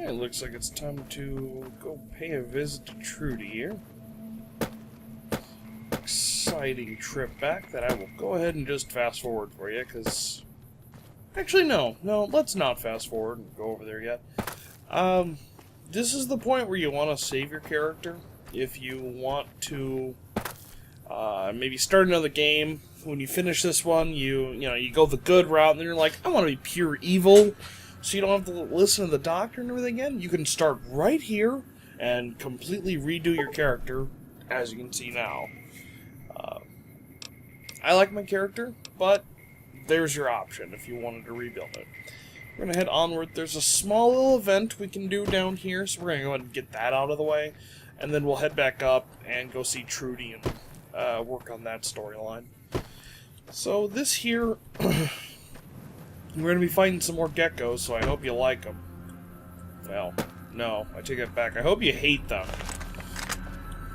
Yeah, it looks like it's time to go pay a visit to Trudy here. Exciting trip back that I will go ahead and just fast forward for you, because... Actually, no, let's not fast forward and go over there yet. This is the point where you want to save your character. If you want to maybe start another game, when you finish this one, you go the good route, and then you're like, I want to be pure evil, so you don't have to listen to the doctor and everything again. You can start right here and completely redo your character, as you can see now. I like my character, but there's your option if you wanted to rebuild it. We're going to head onward. There's a small little event we can do down here, so we're going to go ahead and get that out of the way. And then we'll head back up and go see Trudy and work on that storyline. So this here, we're going to be fighting some more geckos, so I hope you like them. Well, no, I take it back. I hope you hate them.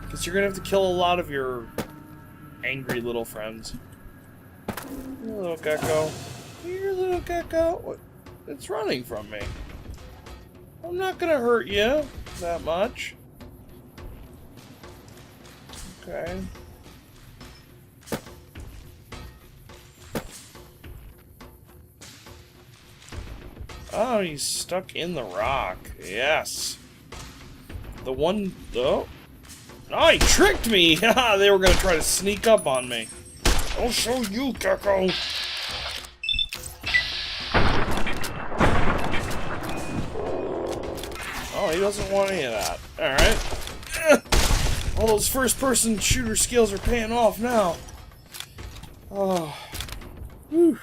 Because you're going to have to kill a lot of your angry little friends. Here, little gecko. Here, little gecko. What? It's running from me. I'm not going to hurt you that much. Okay. Oh, he's stuck in the rock. Yes. The one... Oh, he tricked me! Haha, they were going to try to sneak up on me. I'll show you, Gecko! Oh, he doesn't want any of that. Alright. All those first-person shooter skills are paying off now. Oh. Whew.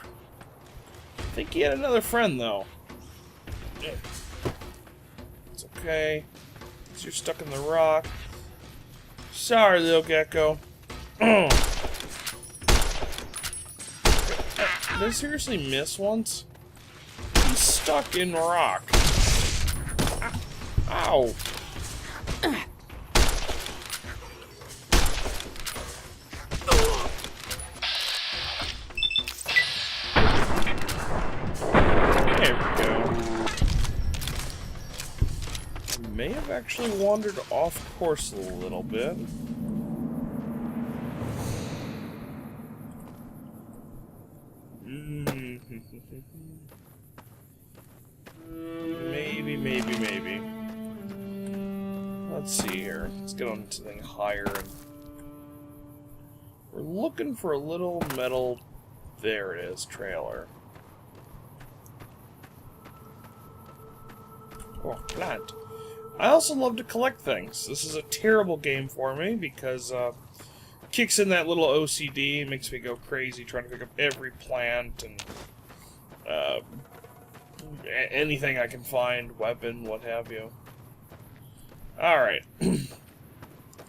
I think he had another friend, though. It's okay. You're stuck in the rock. Sorry, little gecko. Did I seriously miss once? He's stuck in the rock. Ow. There we go. I may have actually wandered off course a little bit. Maybe. Let's see here. Let's get on to something higher. We're looking for a little metal... There it is, trailer. Oh, plant. I also love to collect things. This is a terrible game for me because kicks in that little OCD, makes me go crazy trying to pick up every plant and anything I can find, weapon, what have you. Alright.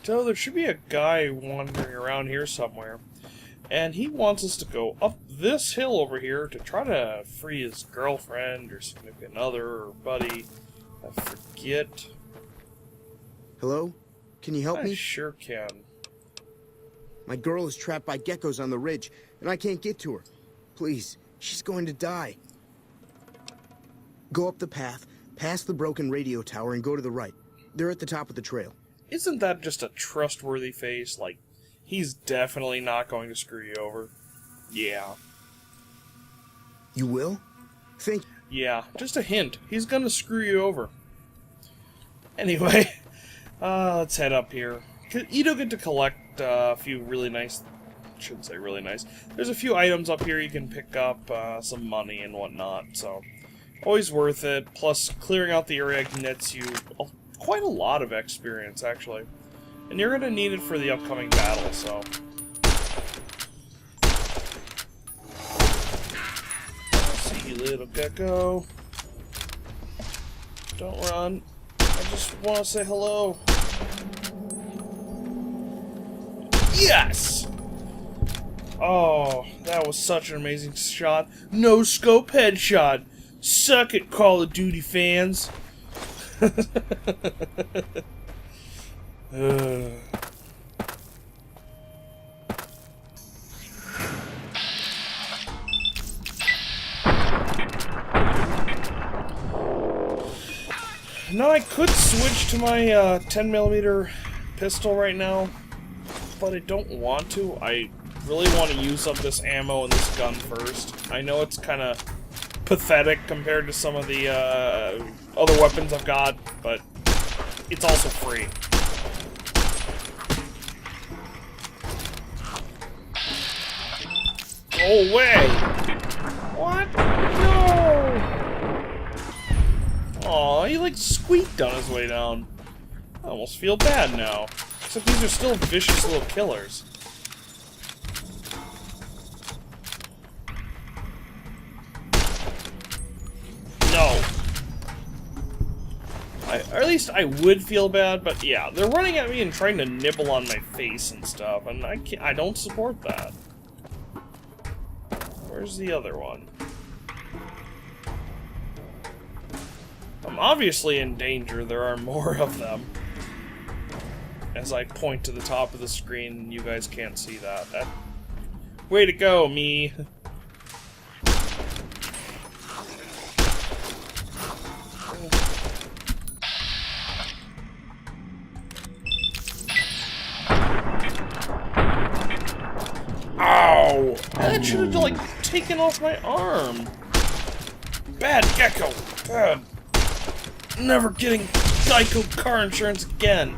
So there should be a guy wandering around here somewhere, and he wants us to go up this hill over here to try to free his girlfriend or significant other or buddy. I forget. Hello? Can you help me? I sure can. My girl is trapped by geckos on the ridge, and I can't get to her. Please, she's going to die. Go up the path, past the broken radio tower, and go to the right. They're at the top of the trail. Isn't that just a trustworthy face? Like, he's definitely not going to screw you over. Yeah. You will? Yeah, just a hint. He's gonna screw you over. Anyway, let's head up here. You do get to collect a few really nice... shouldn't say really nice. There's a few items up here you can pick up, some money and whatnot, so... always worth it. Plus, clearing out the area nets you quite a lot of experience, actually. And you're gonna need it for the upcoming battle, so... see you, little gecko. Don't run. I just want to say hello. Yes! Oh, that was such an amazing shot. No scope headshot. Suck it, Call of Duty fans. Now I could switch to my 10mm pistol right now, but I don't want to. I really want to use up this ammo and this gun first. I know it's kind of pathetic compared to some of the other weapons I've got, but it's also free. Go away! What? No! Aw, he like squeaked on his way down. I almost feel bad now. Except these are still vicious little killers. No. Or at least I would feel bad, but yeah, they're running at me and trying to nibble on my face and stuff, and I don't support that. Where's the other one? I'm obviously in danger. There are more of them. As I point to the top of the screen, you guys can't see that. Way to go, me. Ow! That should have, like, taken off my arm. Bad gecko. Bad. Never getting Geico car insurance again.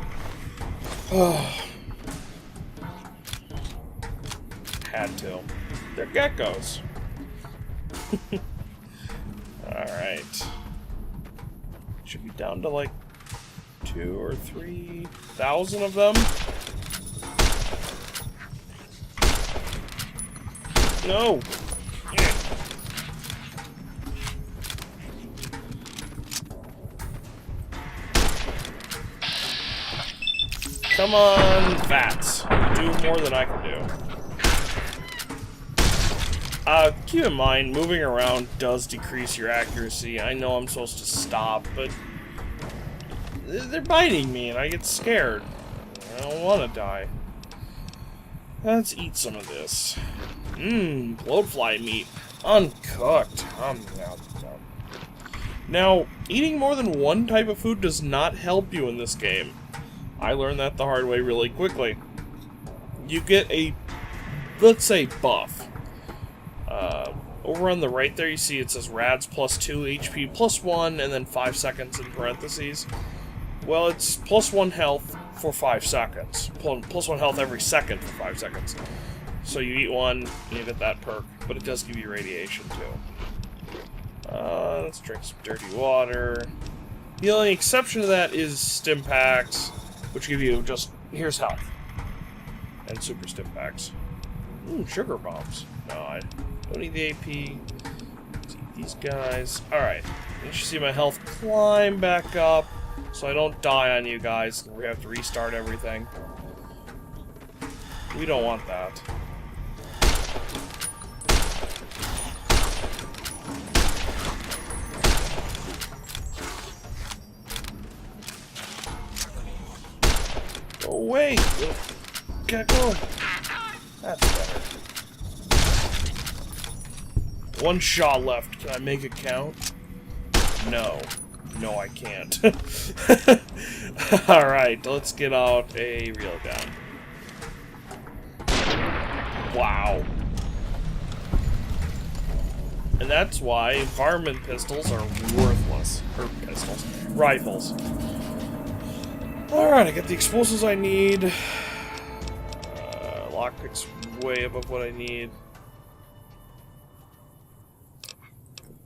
Had to. They're geckos. Alright. Should be down to like 2,000 or 3,000 of them. No! Yeah. Come on, bats. Do more than I can do. Keep in mind, moving around does decrease your accuracy. I know I'm supposed to stop, but they're biting me and I get scared. I don't want to die. Let's eat some of this. Mmm, bloatfly meat. Uncooked. Now, eating more than one type of food does not help you in this game. I learned that the hard way really quickly. You get a, let's say, buff. Over on the right there, you see it says RADS plus 2, HP plus 1, and then 5 seconds in parentheses. Well, it's plus 1 health for 5 seconds. Plus 1 health every second for 5 seconds. So you eat one, and you get that perk, but it does give you radiation too. Let's drink some dirty water. The only exception to that is stim packs, which give you just, here's health. And super stim packs. Ooh, sugar bombs. No, I don't need the AP. Let's eat these guys. Alright, you should see my health climb back up, so I don't die on you guys. We have to restart everything. We don't want that. Go away! Gecko! That's better. One shot left. Can I make it count? No. No, I can't. Alright, let's get out a real gun. Wow. And that's why varmint pistols are worthless. Or pistols. Rifles. Alright, I got the explosives I need. Lockpick's way above what I need.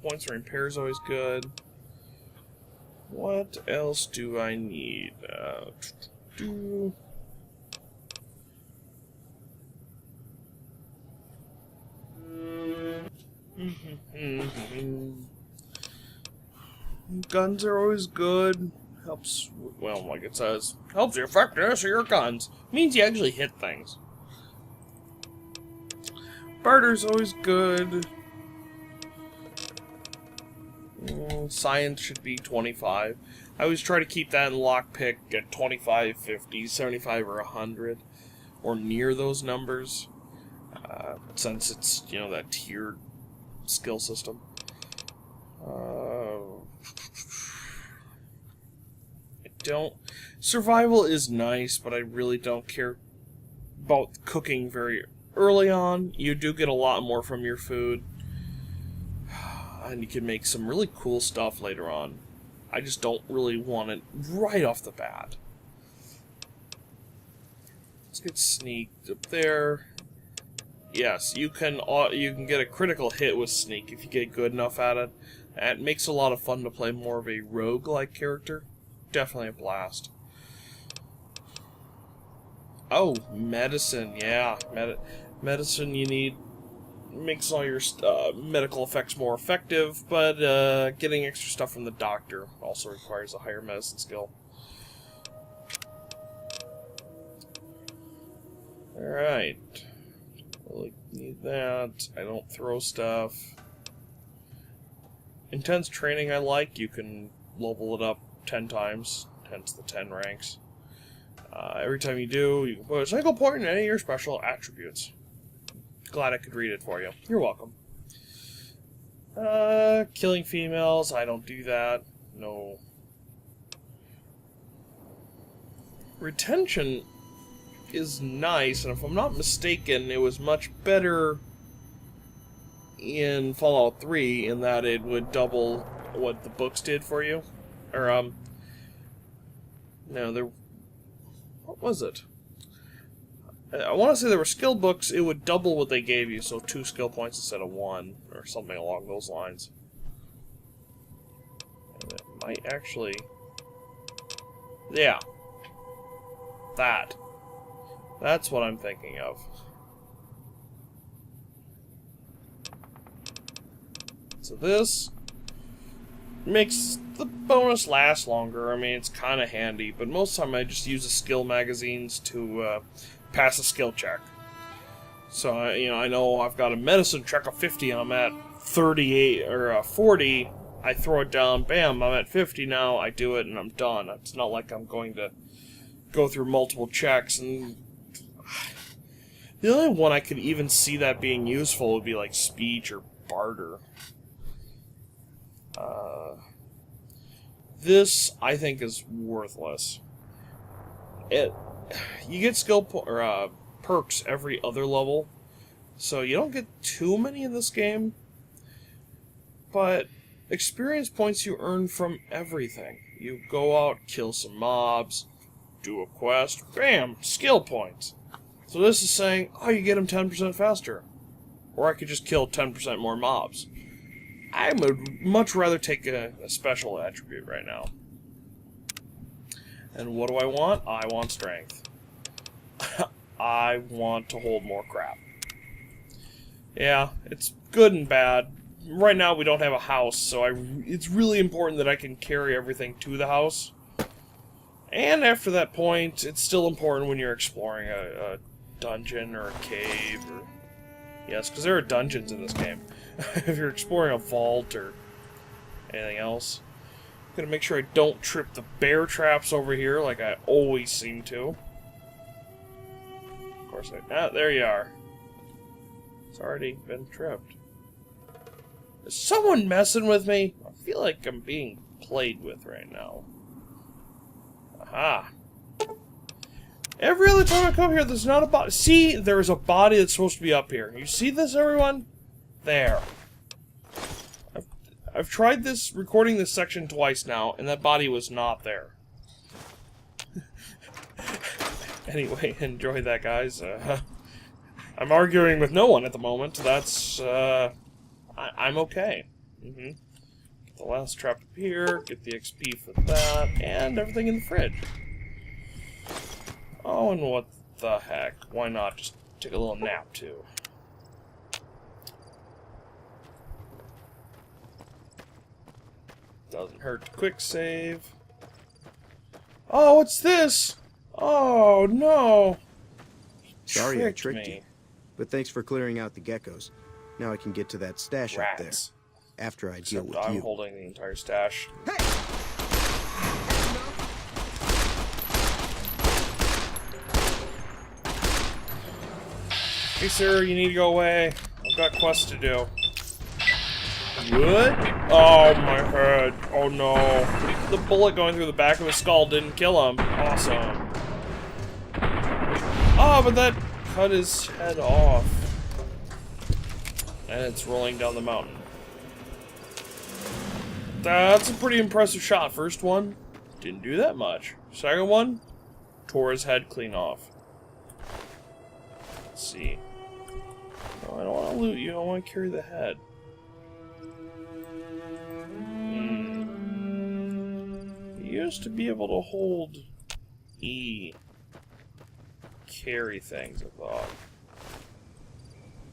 Points for repair is always good. What else do I need? Guns are always good. Helps, well, like it says, helps the effectiveness of your guns. Means you actually hit things. Barter's always good. Science should be 25. I always try to keep that in lockpick at 25, 50, 75, or 100. Or near those numbers. Since it's, you know, that tiered skill system. don't... Survival is nice, but I really don't care about cooking very early on. You do get a lot more from your food. And you can make some really cool stuff later on. I just don't really want it right off the bat. Let's get sneaked up there. Yes, you can get a critical hit with sneak if you get good enough at it. It makes a lot of fun to play more of a rogue-like character. Definitely a blast. Oh, medicine, yeah. Medicine you need makes all your medical effects more effective, but getting extra stuff from the doctor also requires a higher medicine skill. Alright. Really need that. I don't throw stuff. Intense training I like. You can level it up 10 times, hence the 10 ranks. Every time you do, you can put a single point in any of your special attributes. Glad I could read it for you. You're welcome. Killing females, I don't do that. No. Retention is nice, and if I'm not mistaken, it was much better in Fallout 3 in that it would double what the books did for you. Or, no, there... What was it? I want to say there were skill books, it would double what they gave you, so 2 skill points instead of 1, or something along those lines. And it might actually... Yeah. That's what I'm thinking of. So this makes the bonus last longer. I mean, it's kind of handy, but most of the time I just use the skill magazines to pass a skill check. So, I know I've got a medicine check of 50 and I'm at 38 or 40. I throw it down, bam, I'm at 50 now, I do it and I'm done. It's not like I'm going to go through multiple checks, and the only one I could even see that being useful would be like speech or barter. This, I think, is worthless. You get skill perks every other level, so you don't get too many in this game, but experience points you earn from everything. You go out, kill some mobs, do a quest, bam, skill points. So this is saying, oh, you get them 10% faster. Or I could just kill 10% more mobs. I would much rather take a special attribute right now. And what do I want? I want strength. I want to hold more crap. Yeah, it's good and bad. Right now we don't have a house, so it's really important that I can carry everything to the house. And after that point, it's still important when you're exploring a dungeon or a cave. Or yes, because there are dungeons in this game. If you're exploring a vault or anything else. I'm going to make sure I don't trip the bear traps over here like I always seem to. Of course there you are. It's already been tripped. Is someone messing with me? I feel like I'm being played with right now. Aha. Every other time I come here, there's not a body. See, there's a body that's supposed to be up here. You see this, everyone? There. I've tried recording this section twice now, and that body was not there. Anyway, enjoy that, guys. I'm arguing with no one at the moment. That's, I'm okay. Get the last trap up here, get the XP for that, and everything in the fridge. Oh, and what the heck? Why not just take a little nap, too? Doesn't hurt to quick save. Oh, what's this? Oh, no! Sorry I tricked you. But thanks for clearing out the geckos. Now I can get to that stash up there. After I deal with you. I'm holding the entire stash. Hey! Hey, sir, you need to go away. I've got quests to do. What? Oh, my head. Oh, no. The bullet going through the back of his skull didn't kill him. Awesome. Oh, but that cut his head off. And it's rolling down the mountain. That's a pretty impressive shot. First one, didn't do that much. Second one, tore his head clean off. Let's see. No, I don't want to loot you. I want to carry the head. You used to be able to hold E. Carry things, I thought.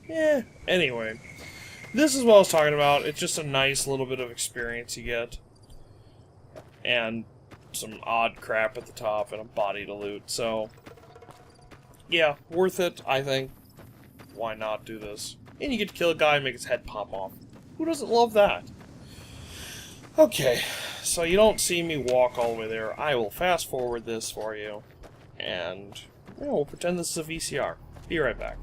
Yeah, anyway. This is what I was talking about. It's just a nice little bit of experience you get. And some odd crap at the top and a body to loot. So, yeah, worth it, I think. Why not do this? And you get to kill a guy and make his head pop off. Who doesn't love that? Okay, so you don't see me walk all the way there. I will fast forward this for you. And, yeah, we'll pretend this is a VCR. Be right back.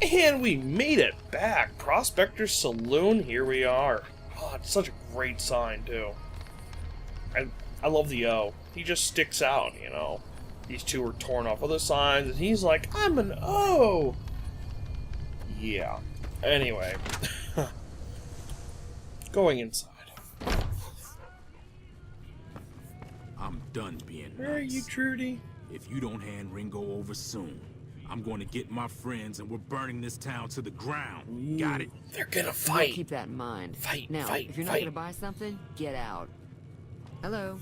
And we made it back! Prospector's Saloon, here we are. Oh, it's such a great sign, too. I love the O. He just sticks out, you know. These two were torn off other signs, and he's like, I'm an O! Yeah. Anyway. Going inside. I'm done being nice. Where are you, Trudy? If you don't hand Ringo over soon, I'm going to get my friends and we're burning this town to the ground. Ooh, got it? They're gonna fight. We'll keep that in mind. Fight, now, fight, if you're not fight. gonna buy something, get out. Hello.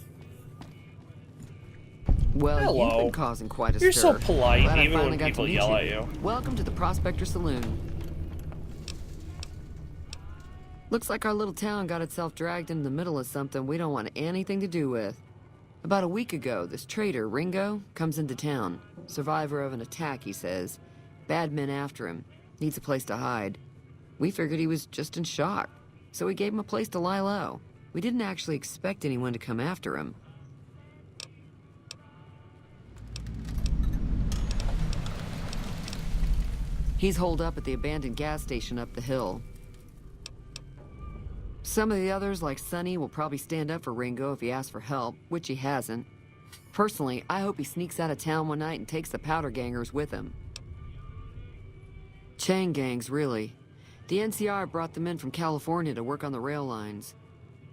Well, Hello. you've been causing quite a You're stir. so polite, Glad I even finally when got to people meet yell at you. Welcome to the Prospector Saloon. Looks like our little town got itself dragged into the middle of something we don't want anything to do with. About a week ago, this traitor, Ringo, comes into town. Survivor of an attack, he says. Bad men after him. Needs a place to hide. We figured he was just in shock, so we gave him a place to lie low. We didn't actually expect anyone to come after him. He's holed up at the abandoned gas station up the hill. Some of the others, like Sonny, will probably stand up for Ringo if he asks for help, which he hasn't. Personally, I hope he sneaks out of town one night and takes the powder gangers with him. Chain gangs, really. The NCR brought them in from California to work on the rail lines.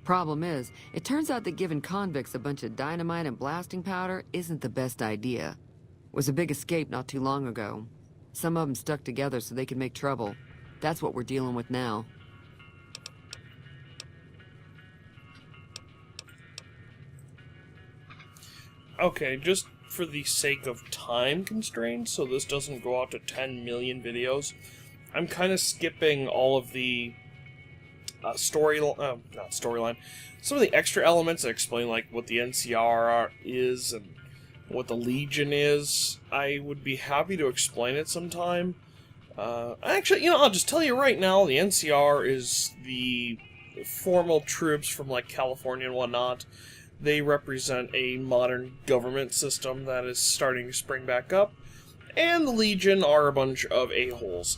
Problem is, it turns out that giving convicts a bunch of dynamite and blasting powder isn't the best idea. It was a big escape not too long ago. Some of them stuck together so they could make trouble. That's what we're dealing with now. Okay, just for the sake of time constraints, so this doesn't go out to 10 million videos, I'm kind of skipping all of the not storyline, some of the extra elements that explain, like, what the NCR is and what the Legion is. I would be happy to explain it sometime. Actually, I'll just tell you right now, the NCR is the formal troops from, like, California and whatnot. They represent a modern government system that is starting to spring back up. And the Legion are a bunch of a-holes.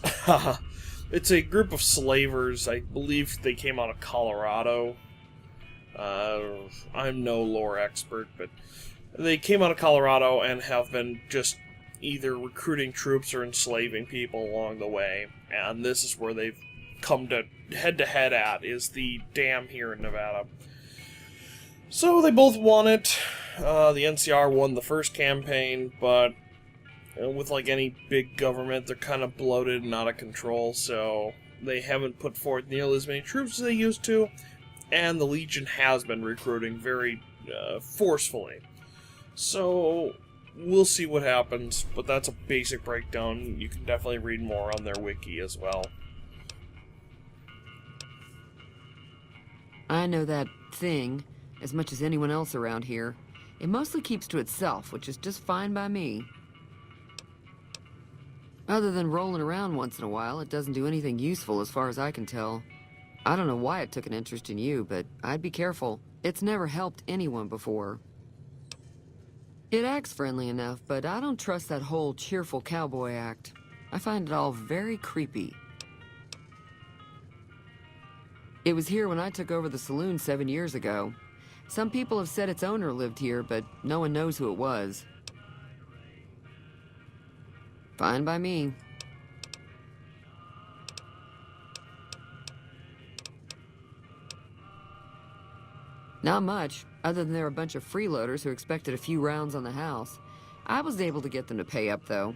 It's a group of slavers. I believe they came out of Colorado. I'm no lore expert, but they came out of Colorado and have been just either recruiting troops or enslaving people along the way. And this is where they've come to head-to-head at, is the dam here in Nevada. So they both won it. The NCR won the first campaign, but with like any big government, they're kind of bloated and out of control, so they haven't put forth nearly as many troops as they used to, and the Legion has been recruiting very forcefully. So we'll see what happens, but that's a basic breakdown. You can definitely read more on their wiki as well. I know that thing as much as anyone else around here. It mostly keeps to itself, which is just fine by me. Other than rolling around once in a while, it doesn't do anything useful as far as I can tell. I don't know why it took an interest in you, but I'd be careful. It's never helped anyone before. It acts friendly enough, but I don't trust that whole cheerful cowboy act. I find it all very creepy. It was here when I took over the saloon 7 years ago. Some people have said its owner lived here, but no one knows who it was. Fine by me. Not much, other than there were a bunch of freeloaders who expected a few rounds on the house. I was able to get them to pay up, though.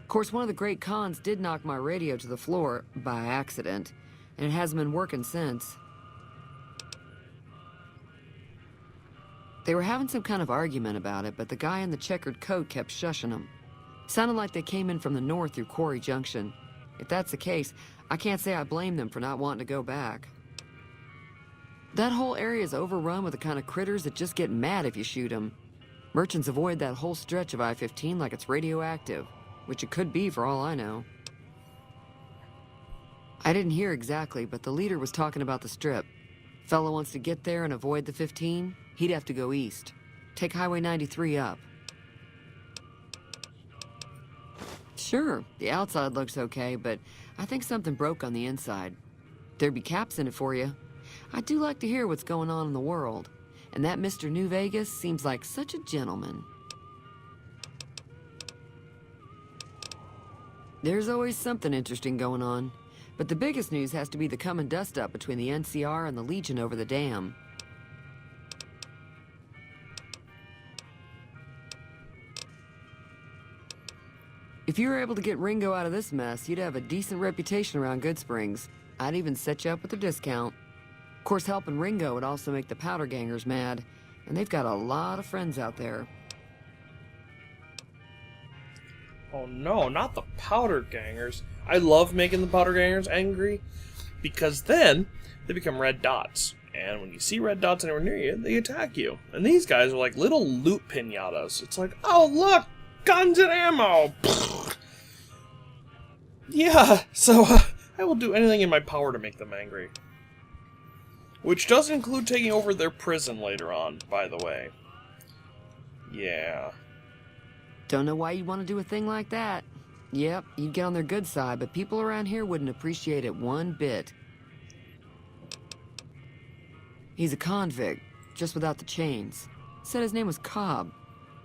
Of course, one of the great cons did knock my radio to the floor, by accident, and it hasn't been working since. They were having some kind of argument about it, but the guy in the checkered coat kept shushing them. Sounded like they came in from the north through Quarry Junction. If that's the case, I can't say I blame them for not wanting to go back. That whole area is overrun with the kind of critters that just get mad if you shoot them. Merchants avoid that whole stretch of I-15 like it's radioactive, which it could be for all I know. I didn't hear exactly, but the leader was talking about the strip. Fellow wants to get there and avoid the 15, he'd have to go east. Take Highway 93 up. Sure, the outside looks okay, but I think something broke on the inside. There'd be caps in it for you. I do like to hear what's going on in the world, and that Mr. New Vegas seems like such a gentleman. There's always something interesting going on, but the biggest news has to be the coming dust-up between the NCR and the Legion over the dam. If you were able to get Ringo out of this mess, you'd have a decent reputation around Good Springs. I'd even set you up with a discount. Of course, helping Ringo would also make the powder gangers mad, and they've got a lot of friends out there. Oh no, not the powder gangers. I love making the powder gangers angry, because then they become red dots. And when you see red dots anywhere near you, they attack you. And these guys are like little loot pinatas. It's like, oh look, guns and ammo! Yeah, so I will do anything in my power to make them angry. Which does include taking over their prison later on, by the way. Yeah. Don't know why you'd want to do a thing like that. Yep, you'd get on their good side, but people around here wouldn't appreciate it one bit. He's a convict, just without the chains. Said his name was Cobb.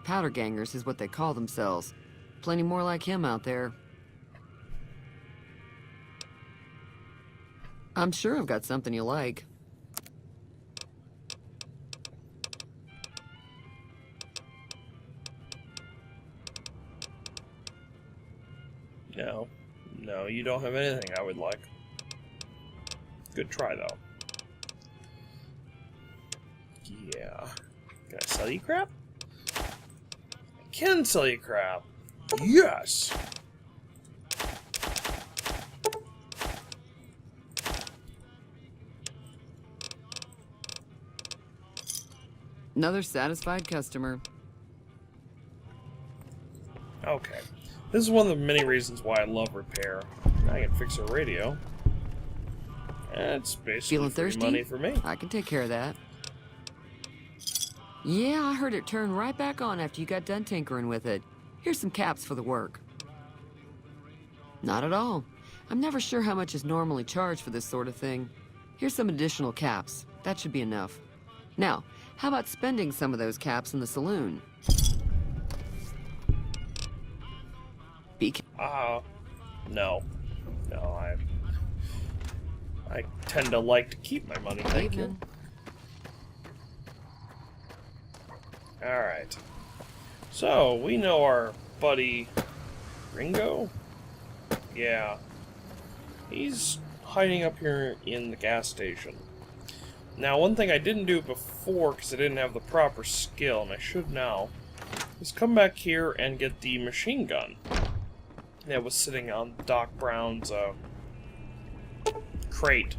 Powder gangers is what they call themselves. Plenty more like him out there. I'm sure I've got something you like. No, you don't have anything I would like. Good try, though. Yeah. Can I sell you crap? I can sell you crap. Yes! Another satisfied customer. Okay. This is one of the many reasons why I love repair. I can fix a radio. It's basically Feeling free thirsty? money for me. I can take care of that. Yeah, I heard it turn right back on after you got done tinkering with it. Here's some caps for the work. Not at all. I'm never sure how much is normally charged for this sort of thing. Here's some additional caps. That should be enough. Now, how about spending some of those caps in the saloon? No. No, I tend to like to keep my money, thank you. Alright. So, we know our buddy Ringo? Yeah. He's hiding up here in the gas station. Now, one thing I didn't do before, because I didn't have the proper skill, and I should now, is come back here and get the machine gun that was sitting on Doc Brown's crate.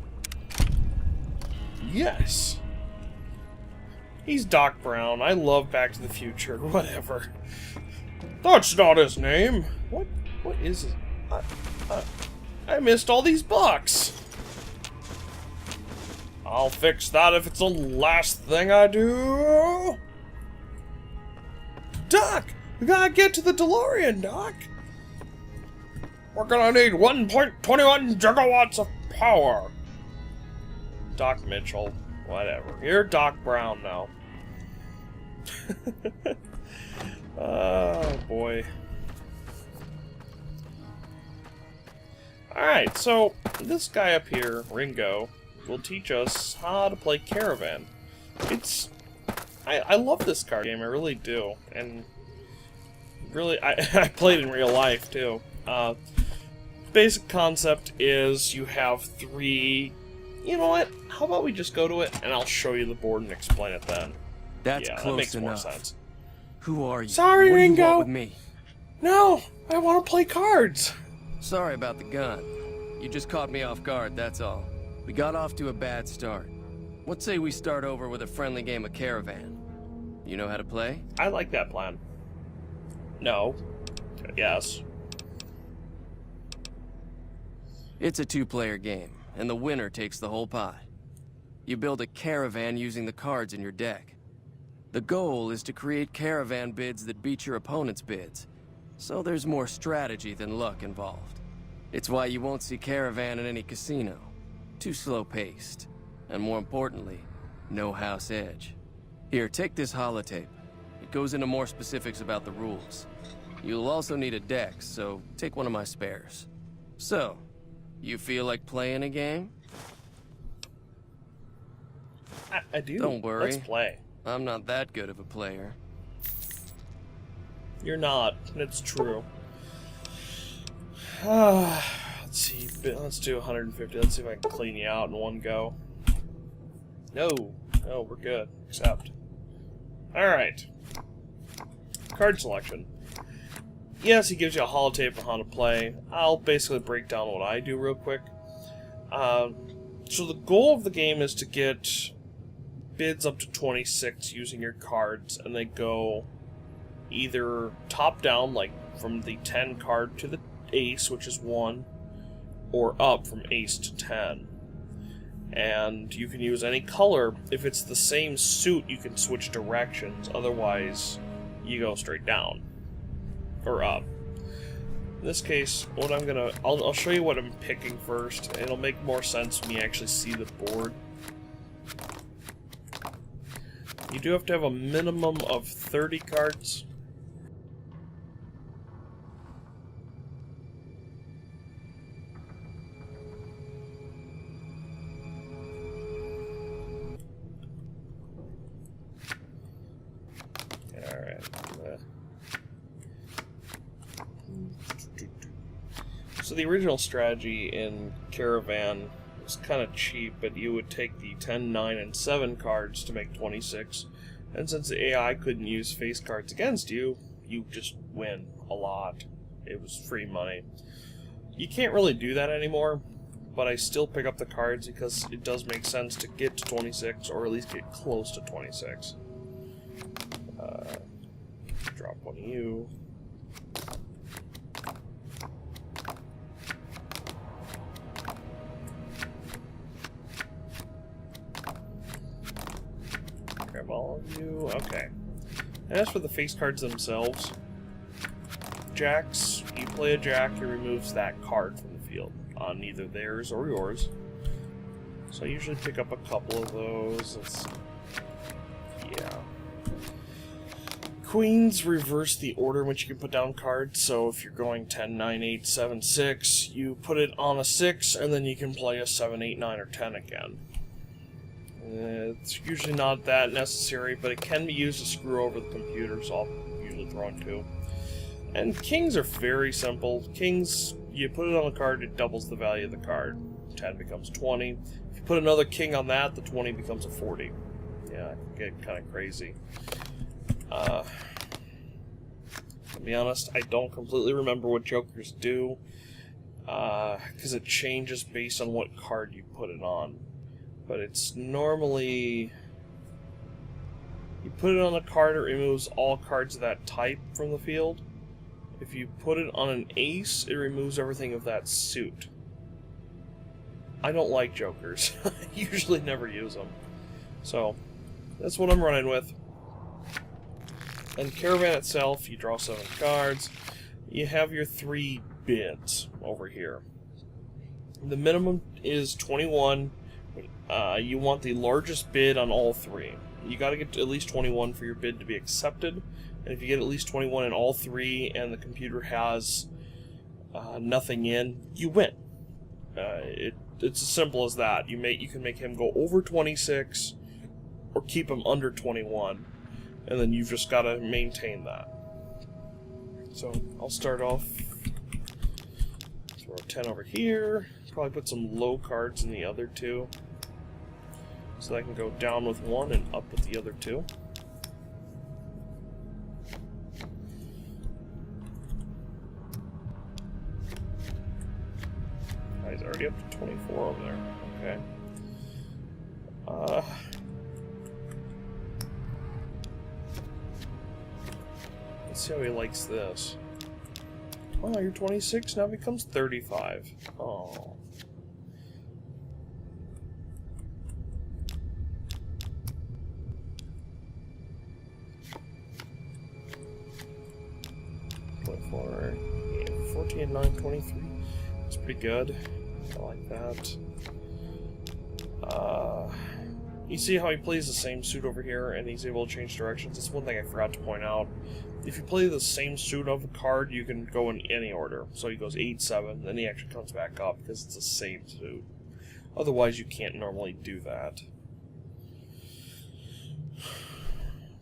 Yes! He's Doc Brown. I love Back to the Future. Whatever. That's not his name. What is it? I missed all these bucks. I'll fix that if it's the last thing I do. Doc! We gotta get to the DeLorean, Doc! We're gonna need 1.21 gigawatts of power! Doc Mitchell. Whatever. You're Doc Brown now. Oh, boy. Alright, so this guy up here, Ringo, will teach us how to play Caravan. I love this card game, I really do. And really, I played in real life, too. Basic concept is you have 3... You know what? How about we just go to it, and I'll show you the board and explain it then. That's yeah, close that makes enough. more sense. Who are you? Sorry, what Ringo! Do you want with me? No! I want to play cards! Sorry about the gun. You just caught me off guard, that's all. We got off to a bad start. What say we start over with a friendly game of Caravan? You know how to play? I like that plan. No. Yes. It's a 2-player game, and the winner takes the whole pie. You build a caravan using the cards in your deck. The goal is to create caravan bids that beat your opponent's bids, so there's more strategy than luck involved. It's why you won't see caravan in any casino. Too slow-paced. And more importantly, no house edge. Here, take this holotape. It goes into more specifics about the rules. You'll also need a deck, so take one of my spares. So, you feel like playing a game? I do. Don't worry. Let's play. I'm not that good of a player. You're not. It's true. Let's see. Let's do 150. Let's see if I can clean you out in one go. No. No, we're good. Accept. Alright. Card selection. Yes, he gives you a holotape on how to play. I'll basically break down what I do real quick. So the goal of the game is to get bids up to 26 using your cards, and they go either top down, like from the 10 card to the ace, which is 1, or up from ace to 10. And you can use any color. If it's the same suit, you can switch directions. Otherwise, you go straight down or up. In this case, what I'll show you what I'm picking first. It'll make more sense when you actually see the board. You do have to have a minimum of 30 cards. Alright. So the original strategy in Caravan was kind of cheap, but you would take the 10, 9, and 7 cards to make 26, and since the AI couldn't use face cards against you, you just win a lot. It was free money. You can't really do that anymore, but I still pick up the cards because it does make sense to get to 26, or at least get close to 26. Drop one of you. Grab all of you. Okay. And as for the face cards themselves, jacks, you play a jack, it removes that card from the field on either theirs or yours. So I usually pick up a couple of those. Yeah. Queens reverse the order in which you can put down cards, so if you're going 10, 9, 8, 7, 6, you put it on a 6, and then you can play a 7, 8, 9, or 10 again. It's usually not that necessary, but it can be used to screw over the computer, so I'll usually throw in 2. And kings are very simple. Kings, you put it on a card, it doubles the value of the card. 10 becomes 20. If you put another king on that, the 20 becomes a 40. Yeah, it can get kind of crazy. To be honest, I don't completely remember what jokers do, because it changes based on what card you put it on. But it's normally... You put it on a card, it removes all cards of that type from the field. If you put it on an ace, it removes everything of that suit. I don't like jokers. I usually never use them. So, that's what I'm running with. And Caravan itself, you draw 7 cards. You have your 3 bids over here. The minimum is 21. You want the largest bid on all 3. You got to get to at least 21 for your bid to be accepted. And if you get at least 21 in all 3 and the computer has nothing in, you win. It's as simple as that. You can make him go over 26 or keep him under 21, and then you've just got to maintain that. So I'll start off, throw a 10 over here, probably put some low cards in the other 2, so that I can go down with 1 and up with the other 2. He's already up to 24 over there. Okay. Let's see how he likes this. Oh, you're 26, now becomes 35. Oh. Yeah, 14 and 9, 23. That's pretty good. I like that. You see how he plays the same suit over here, and he's able to change directions? That's one thing I forgot to point out. If you play the same suit of a card, you can go in any order. So he goes 8, 7, then he actually comes back up because it's the same suit. Otherwise, you can't normally do that.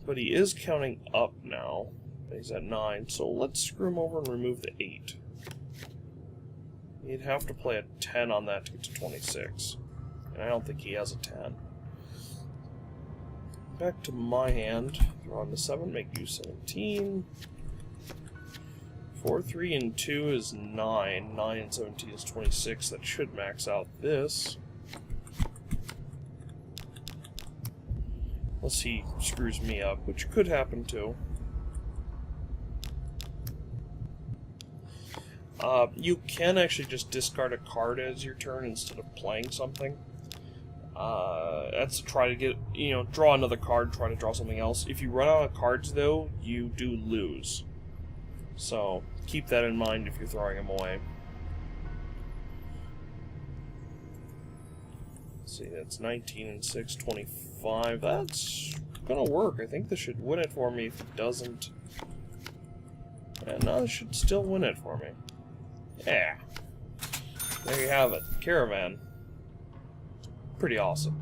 But he is counting up now. He's at 9, so let's screw him over and remove the 8. He'd have to play a 10 on that to get to 26. And I don't think he has a 10. Back to my hand. Throw on the 7, make you 17. 4, 3, and 2 is 9. 9 and 17 is 26. That should max out this. Unless he screws me up, which could happen too. You can actually just discard a card as your turn instead of playing something. That's to try to get, draw another card, try to draw something else. If you run out of cards, though, you do lose. So, keep that in mind if you're throwing them away. Let's see, that's 19 and 6, 25. That's gonna work. I think this should win it for me. If it doesn't, yeah, no, it should still win it for me. Yeah. There you have it. Caravan. Pretty awesome.